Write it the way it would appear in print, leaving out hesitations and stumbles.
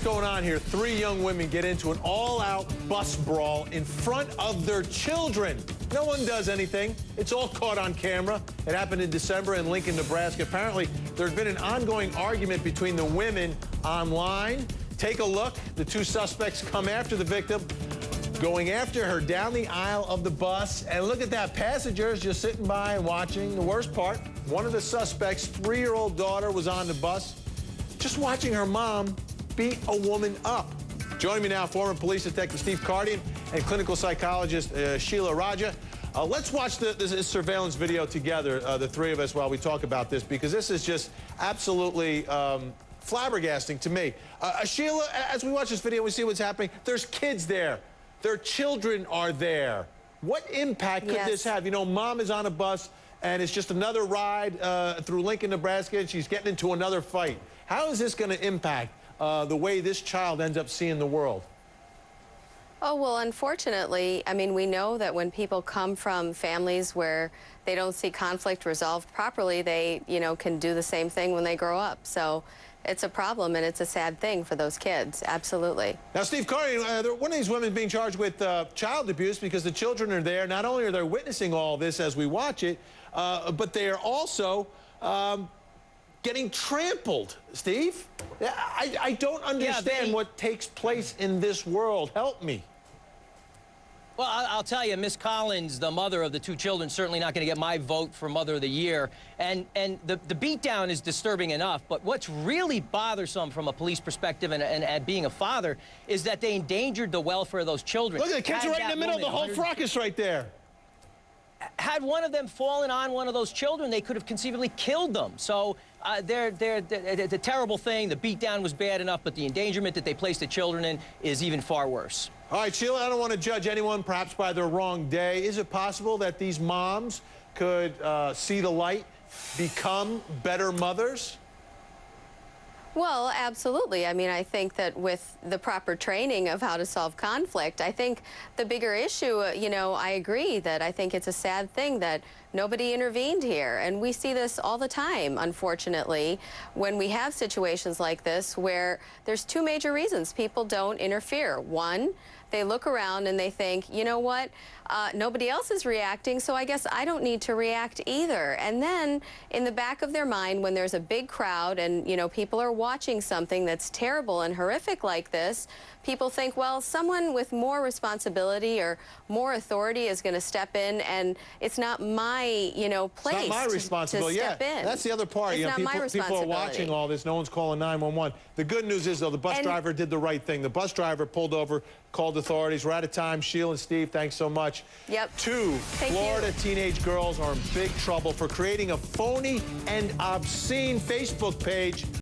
going on here? Three young women get into an all-out bus brawl in front of their children. No one does anything. It's all caught on camera. It happened in December in Lincoln, Nebraska. Apparently, there had been an ongoing argument between the women online. Take a look. The two suspects come after the victim, going after her down the aisle of the bus. And look at that. Passengers just sitting by and watching. The worst part, one of the suspects' 3-year-old daughter was on the bus, just watching her mom beat a woman up. Joining me now, former police detective Steve Cardian and clinical psychologist Sheela Raja. Let's watch this surveillance video together, the three of us, while we talk about this, because this is just absolutely flabbergasting to me. Sheela, as we watch this video, we see what's happening. There's kids there. Their children are there. What impact could this have? You know, mom is on a bus, and it's just another ride through Lincoln, Nebraska, and she's getting into another fight. How is this going to impact the way this child ends up seeing the world? Oh, well, unfortunately, I mean, we know that when people come from families where they don't see conflict resolved properly, they, you know, can do the same thing when they grow up. So it's a problem, and it's a sad thing for those kids. Absolutely. Now, Steve Cardian, one of these women being charged with child abuse because the children are there. Not only are they witnessing all this as we watch it, but they are also getting trampled. Steve, I don't understand what takes place in this world. Help me. Well, I'll tell you, Miss Collins, the mother of the two children, certainly not going to get my vote for Mother of the Year. And the beatdown is disturbing enough, but what's really bothersome from a police perspective and being a father is that they endangered the welfare of those children. Look, the kids are right in the middle of the whole fracas right there. Had one of them fallen on one of those children, they could have conceivably killed them. So the terrible thing, the beatdown was bad enough, but the endangerment that they placed the children in is even far worse. All right, Sheela, I don't want to judge anyone perhaps by their wrong day. Is it possible that these moms could see the light, become better mothers? Well, absolutely. I mean, I think that with the proper training of how to solve conflict, I think the bigger issue, you know, I agree that I think it's a sad thing that nobody intervened here. And we see this all the time, unfortunately, when we have situations like this where there's two major reasons people don't interfere. One, they look around and they think, you know what, nobody else is reacting, so I guess I don't need to react either. And then in the back of their mind, when there's a big crowd and, you know, people are watching something that's terrible and horrific like this, people think, well, someone with more responsibility or more authority is going to step in, and it's not my, you know, place it's not my responsibility. to step in. That's the other part. It's you know, not my people are watching all this. No one's calling 911. The good news is, though, the bus driver did the right thing. The bus driver pulled over, called authorities. We're out of time. Sheila and Steve, thanks so much. Yep. Two Florida teenage girls are in big trouble for creating a phony and obscene Facebook page.